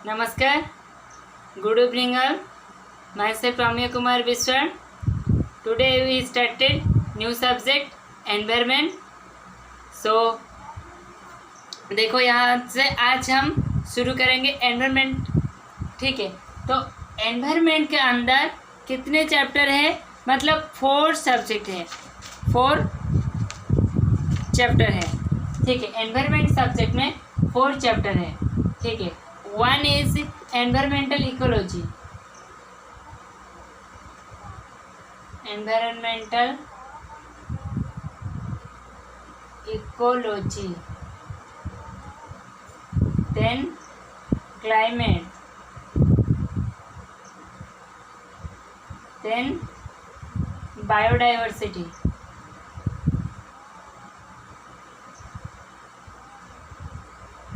Namaskar. Good evening all. Myself Ramya Kumar Biswan. Today we started new subject environment. So देखो यहाँ से आज हम शुरू करेंगे एनवायरनमेंट. ठीक है, तो एनवायरनमेंट के अंदर कितने चैप्टर है? मतलब 4 सब्जेक्ट है, 4 चैप्टर है. ठीक है, एनवायरनमेंट सब्जेक्ट में 4 चैप्टर है. ठीक है, 1 is environmental ecology. Environmental ecology, then climate, then biodiversity,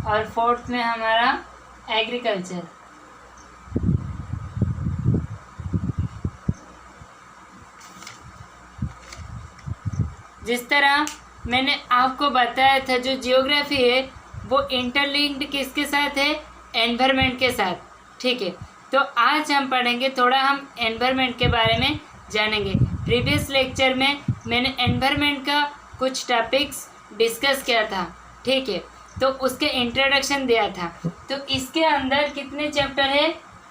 और 4th में हमारा एग्रीकल्चर. जिस तरह मैंने आपको बताया था, जो जियोग्राफी है वो इंटरलिंक्ड किसके साथ है? एनवायरनमेंट के साथ. ठीक है, तो आज हम पढ़ेंगे, थोड़ा हम एनवायरनमेंट के बारे में जानेंगे. प्रीवियस लेक्चर में मैंने एनवायरनमेंट का कुछ टॉपिक्स डिस्कस किया था. ठीक है, तो उसके इंट्रोडक्शन दिया था. तो इसके अंदर कितने चैप्टर है?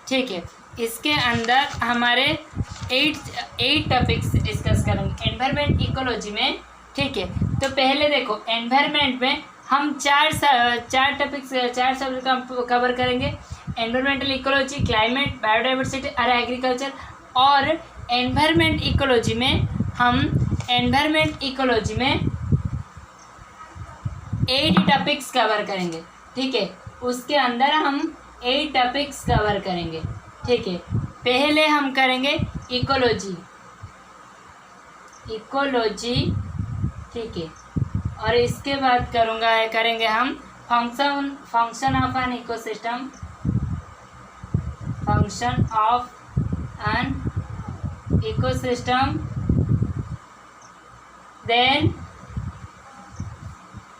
ठीक है, इसके अंदर हमारे 8 टॉपिक्स डिस्कस करेंगे एनवायरनमेंट इकोलॉजी में. ठीक है, तो पहले देखो, एनवायरनमेंट में हम चार सब्जेक्ट कवर करेंगे. एनवायरमेंटल इकोलॉजी, क्लाइमेट, बायोडाइवर्सिटी और एग्रीकल्चर. और एनवायरनमेंट इकोलॉजी में हम 8 टॉपिक्स कवर करेंगे. ठीक है, उसके अंदर हम 8 टॉपिक्स कवर करेंगे. ठीक है, पहले हम करेंगे इकोलॉजी. ठीक है, और इसके बाद करेंगे हम function of an ecosystem. Function of an ecosystem, then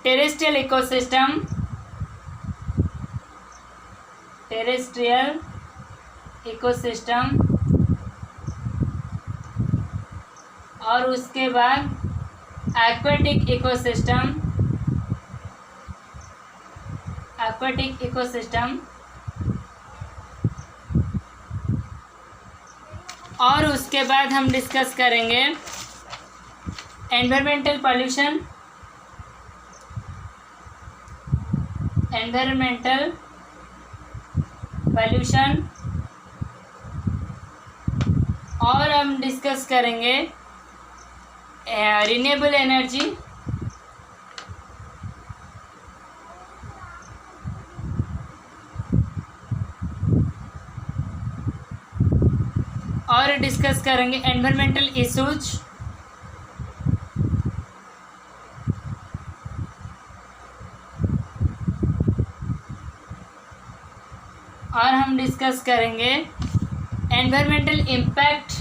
terrestrial ecosystem, और उसके बाद एक्वेटिक इकोसिस्टम, और उसके बाद हम डिस्कस करेंगे एनवायरमेंटल पॉल्यूशन, और हम डिस्कस करेंगे रिन्यूएबल एनर्जी, और डिस्कस करेंगे एनवायरमेंटल इश्यूज, और हम डिस्कस करेंगे एनवायरमेंटल इम्पैक्ट,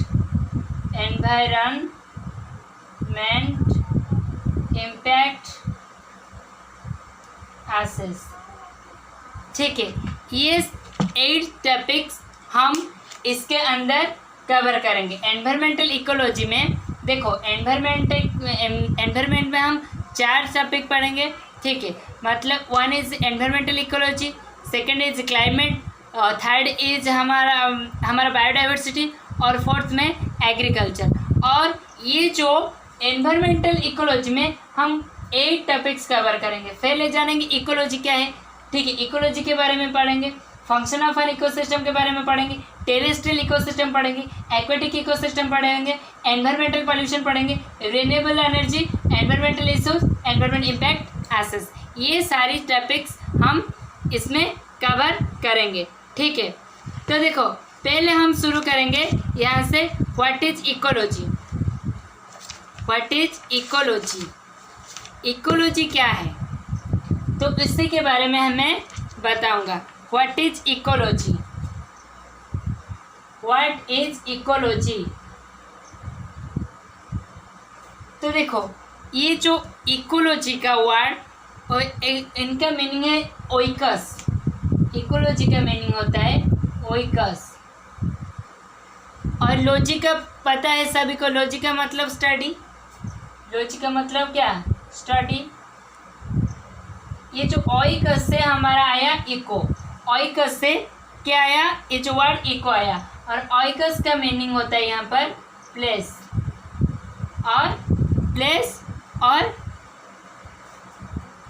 एसेस. ठीक है, ये 8 टॉपिक्स हम इसके अंदर कवर करेंगे. एनवायरमेंटल इकोलॉजी में देखो, एनवायरमेंट में हम 4 टॉपिक पढ़ेंगे. ठीक है, मतलब 1 is environmental ecology, second is climate, third is हमारा बायोडाइवर्सिटी, और 4th में एग्रीकल्चर. और ये जो एनवायरमेंटल इकोलॉजी में हम 8 टॉपिक्स कवर करेंगे. पहले जानेंगे इकोलॉजी क्या है. ठीक है, इकोलॉजी के बारे में पढ़ेंगे, फंक्शन ऑफ एन इकोसिस्टम के बारे में पढ़ेंगे, टेरेस्ट्रियल इकोसिस्टम पढ़ेंगे, एक्वेटिक इकोसिस्टम पढ़ेंगे, एनवायरमेंटल पॉल्यूशन पढ़ेंगे, renewable energy, environmental issues, environment impact assess. ये सारी टॉपिक्स हम इसमें कवर करेंगे. ठीक है, तो देखो, पहले हम शुरू करेंगे यहाँ से. What is ecology? इकोलॉजी क्या है, तो इसी के बारे में मैं बताऊंगा. What is ecology? तो देखो, ये जो इकोलॉजी का वर्ड, इनका मीनिंग है ओइकस. इकोलॉजी का मीनिंग होता है ओइकस। और लॉजी का पता है सभी को, लॉजी का मतलब स्टडी। लॉजी का मतलब क्या? स्टडी। ये जो ओइकस से हमारा आया इको, ओइकस से क्या आया? ये जो वर्ड इको आया। और ओइकस का मीनिंग होता है यहाँ पर प्लेस, और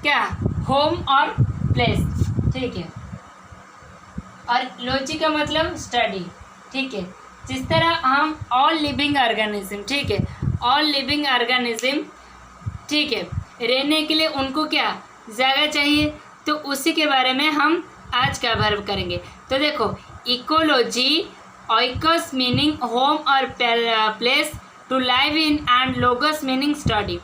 क्या? होम और प्लेस, ठीक है। और लॉजी का मतलब स्टडी, ठीक है। जिस तरह हम ऑल लिविंग ऑर्गेनिज्म, ठीक है, ऑल लिविंग ऑर्गेनिज्म, ठीक है, रहने के लिए उनको क्या जगह चाहिए, तो उसी के बारे में हम आज का वर्व करेंगे। तो देखो, इकोलॉजी, ओइकस मीनिंग होम और place to live in, and logos meaning study.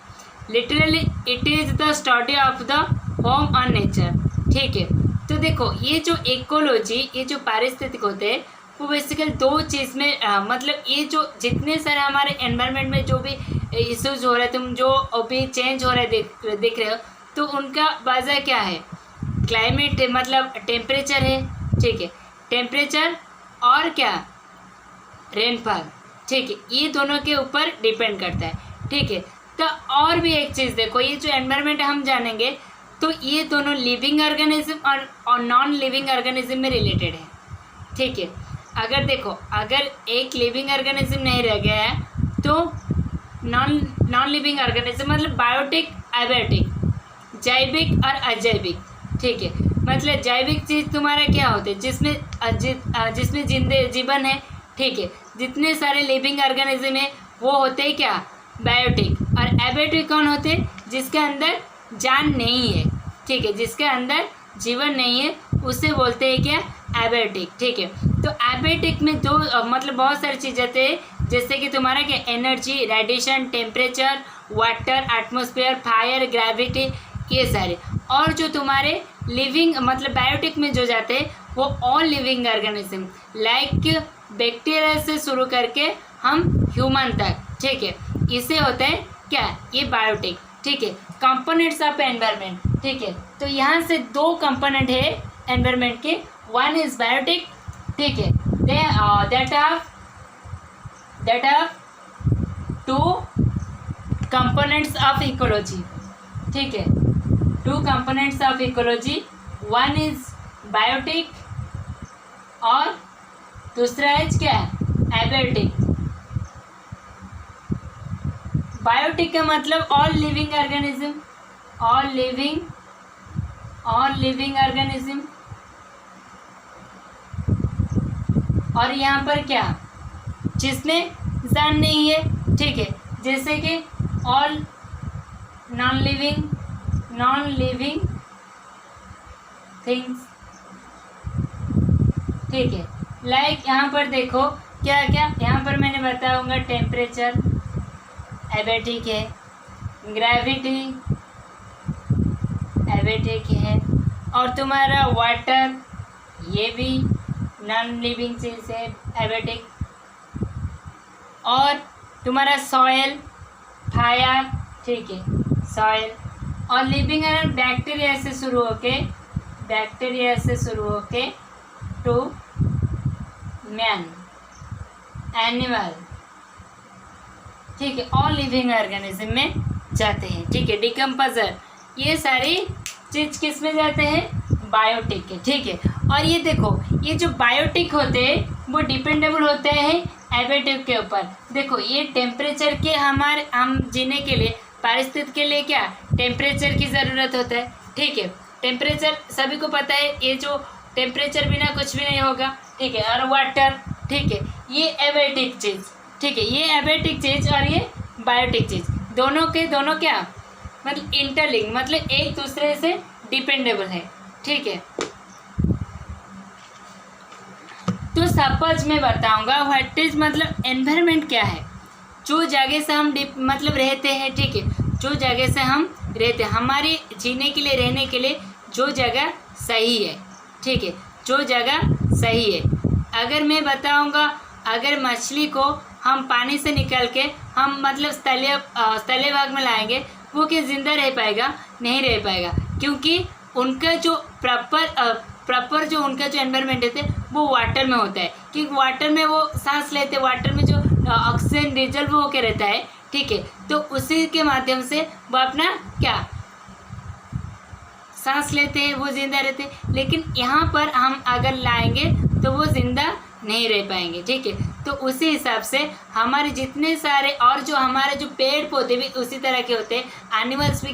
Literally it is the study of the home और नेचर, ठीक है। तो देखो, ये जो इकोलॉजी, ये जो पारिस्थितिक होते हैं, वो बेसिकली दो चीज़ में मतलब ये जो जितने सारे हमारे एनवायरनमेंट में जो भी इश्यूज हो रहे हैं, तुम जो अभी चेंज हो रहे देख रहे हो, तो उनका वजह क्या है? क्लाइमेट, मतलब टेम्परेचर है, ठीक है, टेम्परेचर और क्या? रेनफॉल, ठीक है, ये दोनों के ऊपर डिपेंड करता है, ठीक है। तो और भी एक चीज़ देखो, ये जो एनवायरनमेंट हम जानेंगे, तो ये दोनों लिविंग ऑर्गेनिज्म और नॉन लिविंग ऑर्गेनिज्म में रिलेटेड है, ठीक है। अगर देखो, अगर एक लिविंग ऑर्गेनिज्म नहीं रह गया है, तो नॉन लिविंग ऑर्गेनिज्म मतलब बायोटिक, एबायोटिक, जैविक और अजैविक, ठीक है। मतलब जैविक चीज़ तुम्हारा क्या होते हैं? जिसमें जीवन है, ठीक है। जितने सारे लिविंग ऑर्गेनिज्म है वो होते हैं क्या? बायोटिक। और एबायोटिक कौन होते हैं? जिसके अंदर जान नहीं है, ठीक है, जिसके अंदर जीवन नहीं है, उसे बोलते हैं क्या? एबायोटिक, ठीक है। तो एबायोटिक में दो मतलब बहुत सारी चीज़ें आते हैं, जैसे कि तुम्हारा क्या? Energy, radiation, temperature, water, atmosphere, fire, gravity, ये सारे। और जो तुम्हारे लिविंग मतलब बायोटिक में जो जाते हैं, वो all living organism, like bacteria से शुरू करके हम ह्यूमन तक, ठीक है, इसे होता है क्या? ये बायोटिक, ठीक है। कंपोनेंट्स ऑफ एनवायरनमेंट, ठीक है। तो यहाँ से दो कंपोनेंट है एनवायरनमेंट के, वन इज बायोटिक, ठीक है, that are two components of ecology, ठीक है, two components of ecology, one is biotic और दूसरा इज क्या? एबायोटिक। बायोटिक का मतलब all living organism, all living organism. और यहाँ पर क्या? जिसमें जान नहीं है, ठीक है, जैसे कि ऑल नॉन लिविंग थिंग्स, ठीक है। लाइक यहाँ पर देखो क्या क्या, यहाँ पर मैंने बताऊंगा टेम्परेचर एबायोटिक है, ग्रेविटी एबायोटिक है, और तुम्हारा वाटर, ये भी नॉन लिविंग चीज़ है, एबायोटिक। और तुम्हारा सॉयल, फायर, ठीक है, सॉयल। और लिविंग है बैक्टीरिया से शुरू होके टू मैन, एनिमल, ठीक है, ऑल लिविंग ऑर्गेनिज्म में जाते हैं, ठीक है। डिकम्पोजर, ये सारी चीज़ किस में जाते हैं? बायोटिक के, ठीक है। और ये देखो, ये जो बायोटिक होते हैं वो डिपेंडेबल होते हैं एबायोटिक के ऊपर। देखो, ये टेम्परेचर के हम जीने के लिए, पारिस्थितिकी के लिए क्या? टेम्परेचर की ज़रूरत होता है, ठीक है। टेम्परेचर सभी को पता है, ये जो टेम्परेचर बिना कुछ भी नहीं होगा, ठीक है। और वाटर, ठीक है, ये एबायोटिक चीज़, ठीक है, ये एबायोटिक चीज़ और ये बायोटिक चीज़, दोनों क्या? मतलब इंटरलिंक, मतलब एक दूसरे से डिपेंडेबल है, ठीक है। तो सपोज मैं बताऊंगा व्हाट इज मतलब एनवायरनमेंट क्या है, जो जगह से हम मतलब रहते हैं, ठीक है, जो जगह से हम रहते हैं, हमारे जीने के लिए, रहने के लिए जो जगह सही है, ठीक है, जो जगह सही है। अगर मैं बताऊंगा, अगर मछली को हम पानी से निकाल के हम मतलब स्थलीय भाग में लाएंगे, वो क्या ज़िंदा रह पाएगा? नहीं रह पाएगा, क्योंकि उनका जो प्रॉपर जो उनका जो एनवायरनमेंट होता है वो वाटर में होता है, क्योंकि वाटर में वो सांस लेते, वाटर में जो ऑक्सीजन डिजल्व होकर रहता है, ठीक है, तो उसी के माध्यम से वो अपना क्या सांस लेते हैं, वो जिंदा रहते हैं। लेकिन यहाँ पर हम अगर लाएंगे तो वो जिंदा नहीं रह पाएंगे, ठीक है। तो उसी हिसाब से हमारे जितने सारे और जो हमारे जो पेड़ पौधे भी उसी तरह के होते हैं, एनिमल्स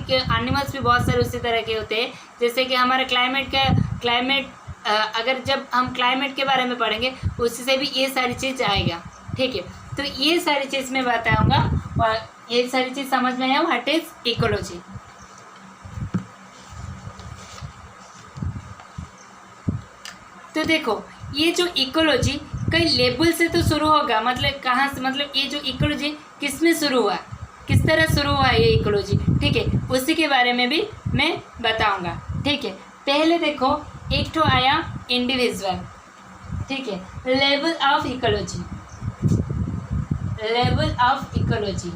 भी बहुत सारे उसी तरह के होते हैं। जैसे कि हमारा क्लाइमेट अगर जब हम क्लाइमेट के बारे में पढ़ेंगे उससे भी ये सारी चीज़ आएगा, ठीक है। तो ये सारी चीज़ मैं बताऊँगा और ये सारी चीज़ समझ में आया व्हाट इज इकोलॉजी। तो देखो ये जो इकोलॉजी कई लेबल से तो शुरू होगा, मतलब कहाँ से, मतलब ये जो इकोलॉजी किस में शुरू हुआ, किस तरह शुरू हुआ ये इकोलॉजी, ठीक है, उसी के बारे में भी मैं बताऊंगा, ठीक है। पहले देखो एक तो आया इंडिविजुअल, ठीक है, level of ecology, level of ecology,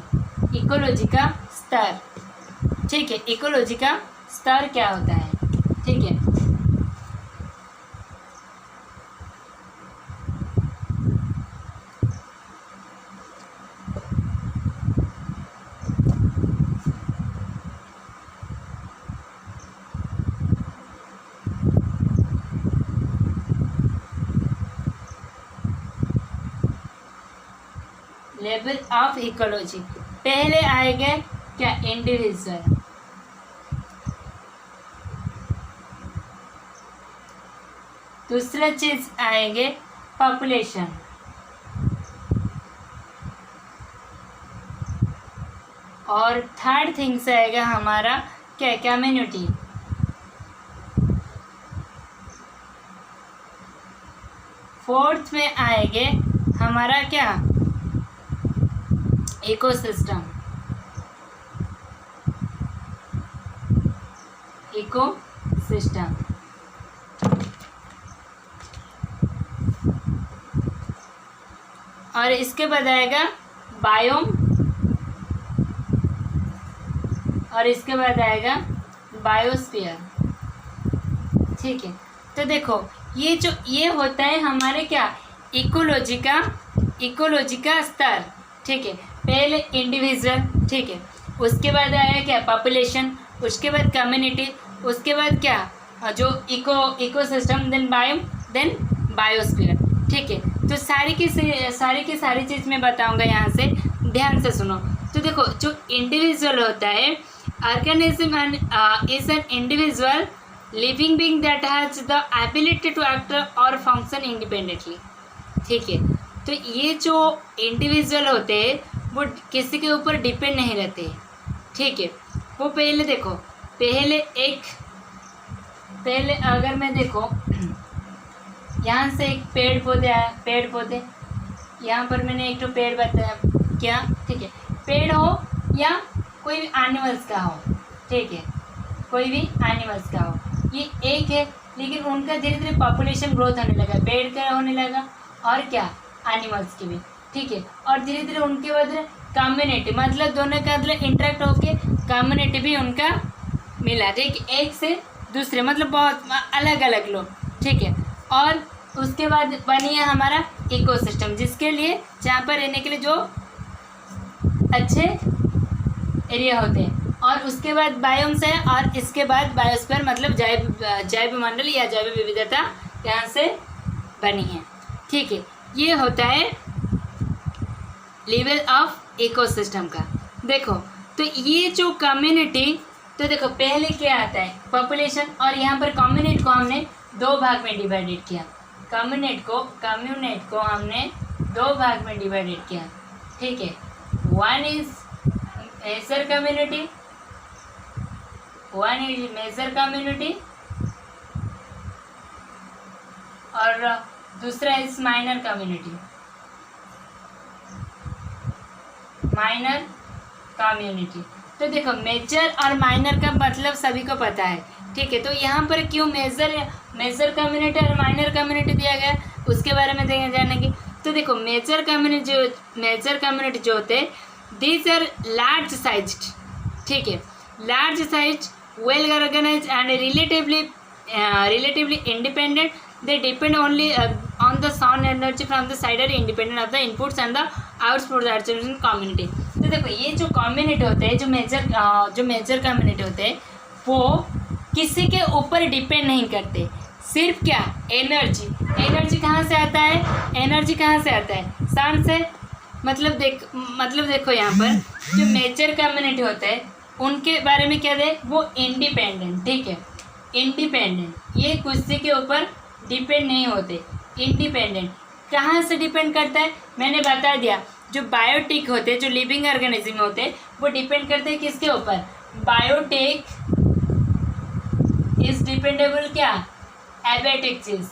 ecology का स्तर, ठीक है, इकोलॉजी का स्तर क्या होता है, ठीक है। लेवल ऑफ इकोलॉजी, पहले आएगा क्या इंडिविजुअल, दूसरा चीज आएंगे पॉपुलेशन, और थर्ड थिंग्स आएगा हमारा क्या कम्युनिटी, फोर्थ में आएंगे हमारा क्या इकोसिस्टम, इकोसिस्टम, और इसके बाद आएगा बायोम, और इसके बाद आएगा बायोस्फीयर, ठीक है। तो देखो ये होता है हमारे क्या इकोलॉजी का स्तर, ठीक है। पहले इंडिविजुअल, ठीक है, उसके बाद आया क्या पॉपुलेशन, उसके बाद कम्युनिटी, उसके बाद क्या जो ecosystem, then biome, then biosphere, ठीक है। तो सारी की सारी चीज़ मैं बताऊंगा, यहाँ से ध्यान से सुनो। तो देखो जो इंडिविजुअल होता है, organism is an individual living being that has the ability to act और फंक्शन इंडिपेंडेंटली, ठीक है। तो ये जो इंडिविजुअल होते हैं वो किसी के ऊपर डिपेंड नहीं रहते, ठीक है। वो पहले देखो, पहले अगर मैं देखो यहाँ से एक पेड़ पौधे आया, पेड़ पौधे यहाँ पर मैंने एक तो पेड़ बताया क्या, ठीक है, पेड़ हो या कोई भी एनिमल्स का हो, ठीक है, कोई भी एनिमल्स का हो, ये एक है, लेकिन उनका धीरे धीरे पॉपुलेशन ग्रोथ होने लगा, पेड़ का होने लगा और क्या एनिमल्स की भी, ठीक है। और धीरे धीरे उनके बाद कम्युनिटी, मतलब दोनों का मतलब इंटरेक्ट होके कम्युनिटी भी उनका मिला, ठीक, एक से दूसरे, मतलब बहुत अलग अलग लोग, ठीक है। और उसके बाद बनी है हमारा इकोसिस्टम, जिसके लिए जहाँ पर रहने के लिए जो अच्छे एरिया होते हैं, और उसके बाद बायोम्स है, और इसके बाद बायोस्फीयर, मतलब जैव मंडल या जैव विविधता यहाँ से बनी है, ठीक है। ये होता है लेवल ऑफ इकोसिस्टम का। देखो तो ये जो कम्युनिटी, तो देखो पहले क्या आता है पॉपुलेशन, और यहाँ पर कम्युनिटी को हमने दो भाग में डिवाइडेड किया, कम्युनिटी को हमने दो भाग में डिवाइडेड किया, ठीक है। वन इज मेजर कम्युनिटी, और दूसरा इज माइनर कम्युनिटी, तो देखो मेजर और माइनर का मतलब सभी को पता है, ठीक है। तो यहाँ पर क्यों मेजर कम्युनिटी और माइनर कम्युनिटी दिया गया, उसके बारे में जानेंगे। तो देखो मेजर कम्युनिटी जो होते हैं, दीज आर लार्ज साइज्ड, ठीक है, large size, well organize and relatively relatively independent. They depend only on the sound energy from the side, are independent of the inputs and the outputs that is in community. तो देखो ये जो community होते हैं, जो major community होते हैं, वो किसी के ऊपर डिपेंड नहीं करते. सिर्फ क्या, एनर्जी कहाँ से आता है, एनर्जी कहाँ से आता है, सन से. मतलब देखो यहाँ पर जो मेजर कम्युनिटी होते हैं उनके बारे में क्या दे, वो इंडिपेंडेंट. ठीक है, इंडिपेंडेंट, ये किसी के ऊपर डिपेंड नहीं होते. इंडिपेंडेंट कहाँ से डिपेंड करता है, मैंने बता दिया. जो बायोटिक होते हैं, जो लिविंग ऑर्गेनिज्म होते हैं, वो डिपेंड करते हैं किसके ऊपर, बायोटिक इज डिपेंडेबल क्या, एबायोटिक चीज,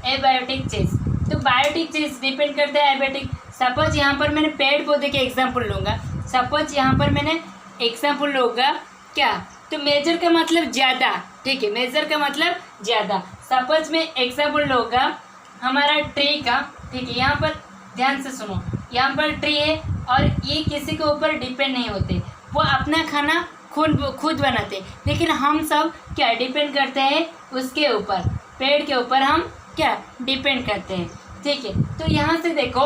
एबायोटिक चीज. तो बायोटिक चीज डिपेंड करता है एबायोटिक. सपोज यहाँ पर मैंने पेड़ पौधे के एग्जाम्पल लूँगा, सपोज यहाँ पर मैंने एग्जाम्पल लूँगा क्या, तो मेजर का मतलब ज़्यादा. ठीक है, मेजर का मतलब ज़्यादा. सपोज मैं एग्जाम्पल लूँगा हमारा ट्री का. ठीक है, यहाँ पर ध्यान से सुनो, यहाँ पर ट्री है और ये किसी के ऊपर डिपेंड नहीं होते, वो अपना खाना खुद बनाते. लेकिन हम सब क्या डिपेंड करते हैं उसके ऊपर, पेड़ के ऊपर हम क्या डिपेंड करते हैं. ठीक है, तो यहाँ से देखो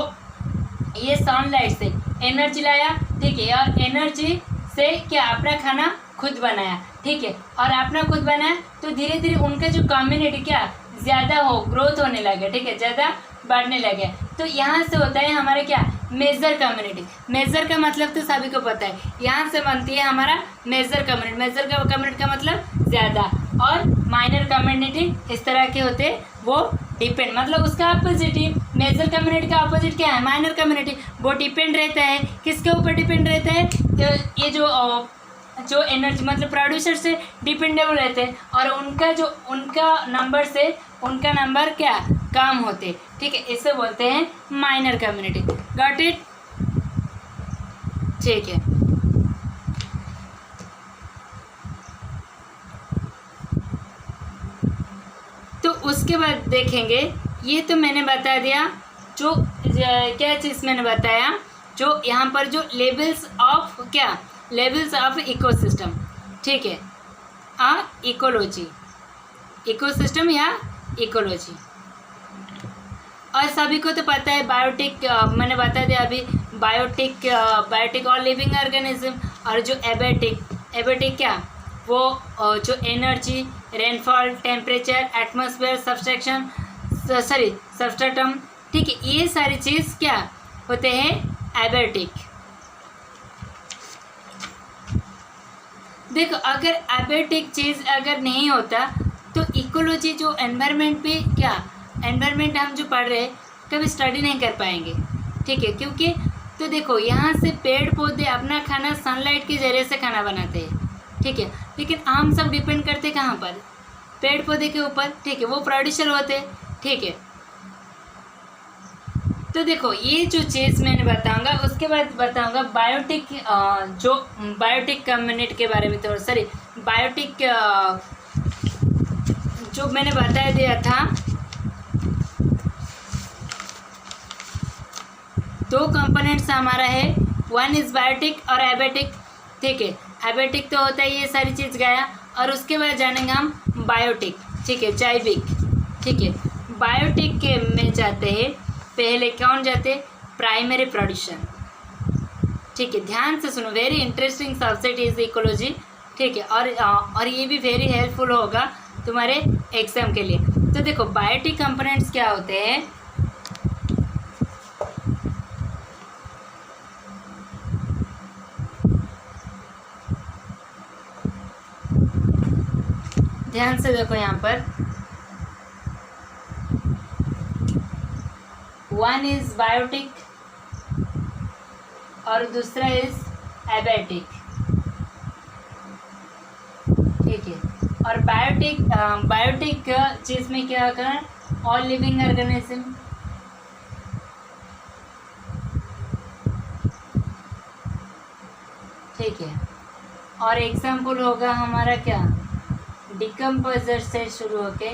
ये सनलाइट से एनर्जी लाया. ठीक है, और एनर्जी से क्या अपना खाना खुद बनाया. ठीक है, और अपना खुद बनाया तो धीरे धीरे उनका जो कम्युनिटी क्या ज़्यादा ग्रोथ होने लगे. ठीक है, ज़्यादा बढ़ने लगे. तो यहाँ से होता है हमारे क्या, मेजर कम्युनिटी. मेजर का मतलब तो सभी को पता है, यहाँ से बनती है हमारा मेजर कम्युनिटी. मेजर का कम्युनिटी का मतलब ज़्यादा, और माइनर कम्युनिटी इस तरह के होते हैं, वो डिपेंड, मतलब उसका अपोजिट ही. मेजर कम्युनिटी का अपोजिट क्या है, माइनर कम्युनिटी. वो डिपेंड रहता है किसके ऊपर डिपेंड रहता है, ये जो एनर्जी मतलब प्रोड्यूसर से डिपेंडेबल रहते हैं, और उनका नंबर क्या कम होते. ठीक है, इसे बोलते हैं माइनर कम्युनिटी. Got it. ठीक है, तो उसके बाद देखेंगे, ये तो मैंने बता दिया जो क्या चीज़ मैंने बताया, जो यहाँ पर जो लेवल्स ऑफ इकोसिस्टम. ठीक है, इकोलॉजी, इकोसिस्टम या इकोलॉजी. और सभी को तो पता है बायोटिक, मैंने बता दिया अभी, बायोटिक और लिविंग ऑर्गेनिज्म. और जो एबायोटिक क्या, वो जो energy, rainfall, temperature, atmosphere, substratum. ठीक है, ये सारी चीज़ क्या होते हैं, एबायोटिक. देखो अगर एबायोटिक चीज़ अगर नहीं होता तो इकोलॉजी जो एनवायरनमेंट पे क्या, एनवायरनमेंट हम जो पढ़ रहे हैं कभी स्टडी नहीं कर पाएंगे. ठीक है, क्योंकि तो देखो यहाँ से पेड़ पौधे अपना खाना सनलाइट के जरिए से खाना बनाते हैं. ठीक है, लेकिन हम सब डिपेंड करते कहाँ पर, पेड़ पौधे के ऊपर. ठीक है, वो प्रोड्यूसर होते. ठीक है, तो देखो ये जो चीज़ मैंने बताऊंगा, उसके बाद बताऊंगा बायोटिक, जो बायोटिक कम्युनिटी के बारे में. तो सॉरी, बायोटिक जो मैंने बता दिया था, 2 कंपोनेंट्स हमारा है, वन इज़ बायोटिक और एबायोटिक. ठीक है, एबायोटिक तो होता है ये सारी चीज़ गया, और उसके बाद जानेंगे हम बायोटिक. ठीक है, जैविक. ठीक है, बायोटिक के में जाते हैं पहले, कौन जाते, प्राइमरी प्रोडक्शन. ठीक है, ध्यान से सुनो, very interesting subject is ecology. ठीक है, और ये भी वेरी हेल्पफुल होगा तुम्हारे एग्जाम के लिए. तो देखो बायोटिक कंपोनेंट्स क्या होते हैं, ध्यान से देखो यहाँ पर, वन इज बायोटिक और दूसरा इज एबायोटिक. ठीक है, और बायोटिक चीज़ में क्या होगा, ऑल लिविंग ऑर्गेनिज्म. ठीक है, और एग्जाम्पल होगा हमारा क्या, डिकम्पोजर से शुरू होके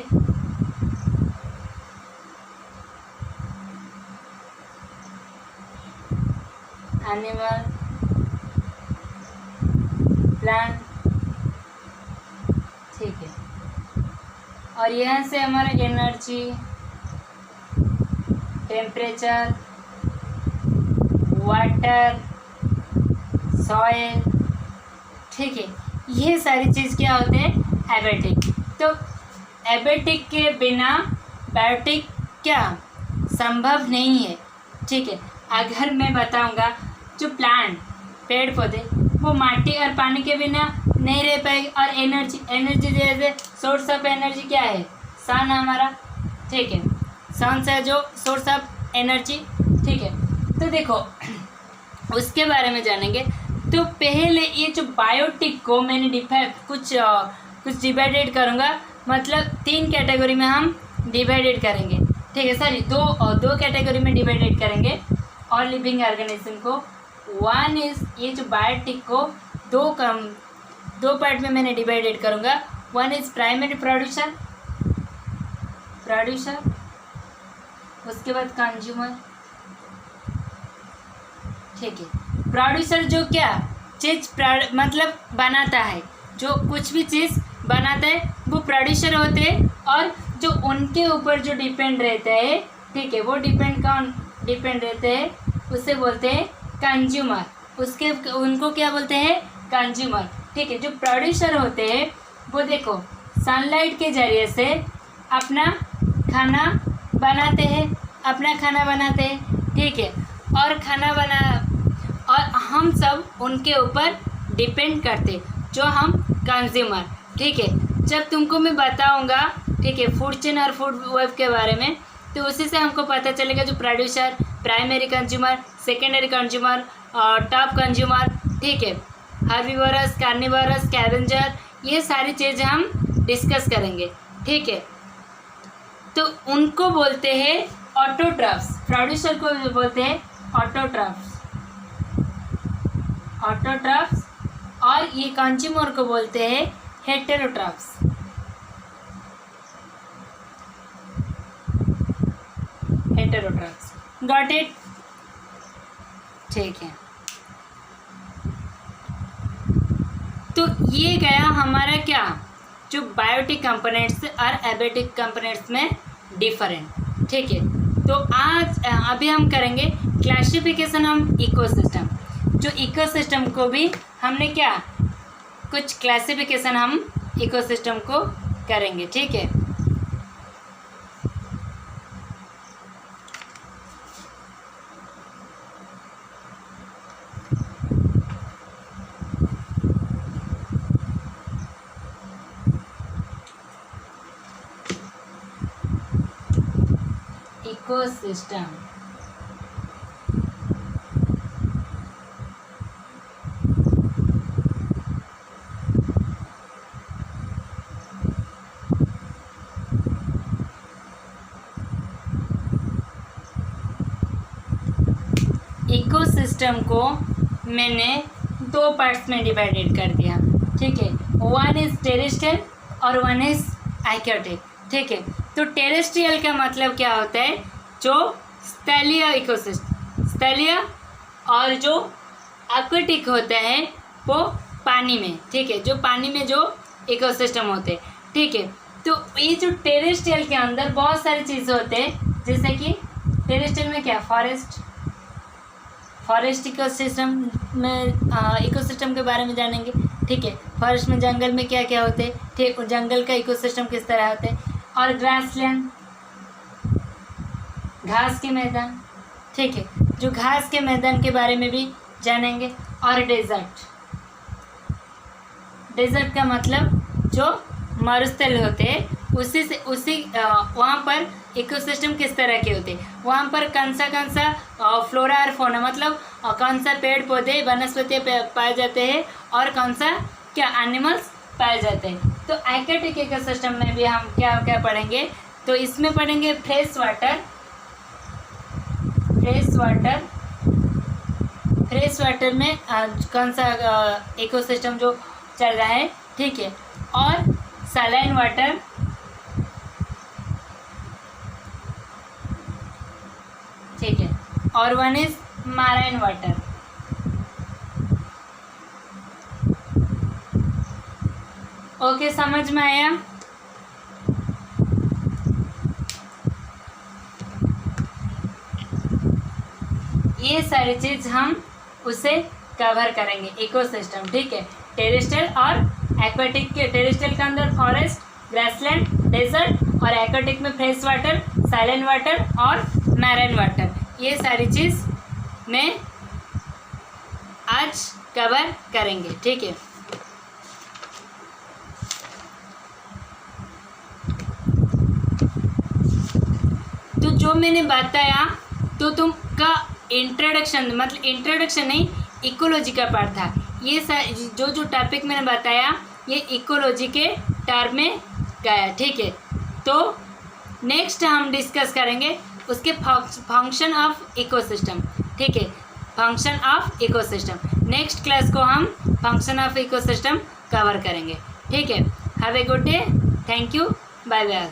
एनिमल, प्लांट. ठीक है, और यहाँ से हमारा एनर्जी, टेम्परेचर, वाटर, सॉइल, ठीक है, ये सारी चीज़ क्या होते हैं, एबायोटिक। तो एबायोटिक के बिना बायोटिक क्या संभव नहीं है, ठीक है। अगर मैं बताऊंगा जो प्लांट, पेड़ पौधे, वो माटी और पानी के बिना नहीं रह पाएगी। और एनर्जी जैसे सोर्स ऑफ एनर्जी क्या है, सन हमारा, ठीक है, सन से जो सोर्स ऑफ एनर्जी, ठीक है। तो देखो उसके बारे में जानेंगे। तो पहले ये जो बायोटिक को मैंने कुछ डिवाइडेड करूँगा, मतलब 3 कैटेगरी में हम डिवाइडेड करेंगे, ठीक है। सॉरी, दो कैटेगरी में डिवाइडेड करेंगे और लिविंग ऑर्गेनिज्म को। वन इज, ये जो बायोटिक को दो पार्ट में मैंने डिवाइडेड करूँगा। वन इज प्राइमरी प्रोड्यूसर, उसके बाद कंज्यूमर, ठीक है। प्रोड्यूसर जो क्या चीज़ मतलब बनाता है, जो कुछ भी चीज़ बनाता है वो प्रोड्यूसर होते हैं। और जो उनके ऊपर जो डिपेंड रहता है, ठीक है, वो डिपेंड रहते हैं, उसे बोलते हैं कंज्यूमर। उनको क्या बोलते हैं, कंज्यूमर, ठीक है। जो प्रोड्यूसर होते हैं वो देखो सनलाइट के जरिए से अपना खाना बनाते हैं, ठीक है। और हम सब उनके ऊपर डिपेंड करते, जो हम कंज्यूमर, ठीक है। जब तुमको मैं बताऊंगा, ठीक है, फूड चेन और फूड वेब के बारे में, तो उसी से हमको पता चलेगा जो producer, primary consumer, secondary consumer, top consumer, ठीक है, हर्बीवोरस, कार्निवोरस, स्कैवेंजर, ये सारी चीज़ें हम डिस्कस करेंगे, ठीक है। तो उनको बोलते हैं ऑटोट्रॉफ्स, प्रोड्यूसर को बोलते हैं ऑटोट्रॉफ्स, और ये कंज्यूमर को बोलते हैं हेटेरोट्रॉफ्स। गॉट इट, ठीक है। तो ये गया हमारा क्या, जो बायोटिक कंपोनेंट्स और एबायोटिक कंपोनेंट्स में डिफरेंट, ठीक है। तो अभी हम करेंगे क्लासिफिकेशन ऑफ इकोसिस्टम। जो इकोसिस्टम को भी हमने क्या, कुछ क्लासिफिकेशन हम इकोसिस्टम को करेंगे, ठीक है। इकोसिस्टम, इकोसिस्टम को मैंने 2 पार्ट्स में डिवाइडेड कर दिया, ठीक है। वन इज टेरेस्ट्रियल और वन इज एक्वाटिक, ठीक है। तो टेरेस्ट्रियल का मतलब क्या होता है, जो स्थलीय इकोसिस्टम, स्थलीय, और जो एक्वाटिक होते हैं वो पानी में, ठीक है, जो पानी में जो इकोसिस्टम होते हैं, ठीक है। तो ये जो टेरेस्ट्रियल के अंदर बहुत सारी चीज़ें होते हैं, जैसे कि टेरेस्ट्रियल में क्या, फॉरेस्ट इकोसिस्टम में इकोसिस्टम के बारे में जानेंगे, ठीक है। फॉरेस्ट में जंगल में क्या क्या होते हैं, ठीक, जंगल का इकोसिस्टम किस तरह होते हैं। और ग्रासलैंड, घास के मैदान, ठीक है, जो घास के मैदान के बारे में भी जानेंगे। और डेजर्ट का मतलब जो मरुस्थल होते हैं, उसी वहाँ पर इकोसिस्टम किस तरह के होते हैं, वहाँ पर कौन सा फ्लोरा और फौना, मतलब कौन सा पेड़ पौधे वनस्पति पाए जाते हैं और कौन सा क्या एनिमल्स पाए जाते हैं। तो एक्वाटिक इकोसिस्टम में भी हम क्या क्या पढ़ेंगे, तो इसमें पढ़ेंगे फ्रेश वाटर में कौन सा इकोसिस्टम जो चल रहा है, ठीक है। और सलाइन वाटर, ठीक है, और one is marine water. Okay, समझ में आया। ये सारी चीज़ हम उसे कवर करेंगे इकोसिस्टम, ठीक है। टेरेस्ट्रियल और एक्वाटिक के, टेरेस्ट्रियल के अंदर फॉरेस्ट, ग्रासलैंड, डेजर्ट, और एक्वाटिक में फ्रेश वाटर, साइलेंट वाटर और मैरीन वाटर, ये सारी चीज़ में आज कवर करेंगे, ठीक है। तो जो मैंने बताया तो तुमका इंट्रोडक्शन, मतलब इंट्रोडक्शन नहीं, इकोलॉजी का पार्ट था। ये जो टॉपिक मैंने बताया ये इकोलॉजी के टर्म में गया, ठीक है। तो नेक्स्ट हम डिस्कस करेंगे उसके फंक्शन ऑफ इकोसिस्टम, ठीक है, function of ecosystem. Next class को हम फंक्शन ऑफ इकोसिस्टम कवर करेंगे, ठीक है। Have a good day, thank you, bye bye.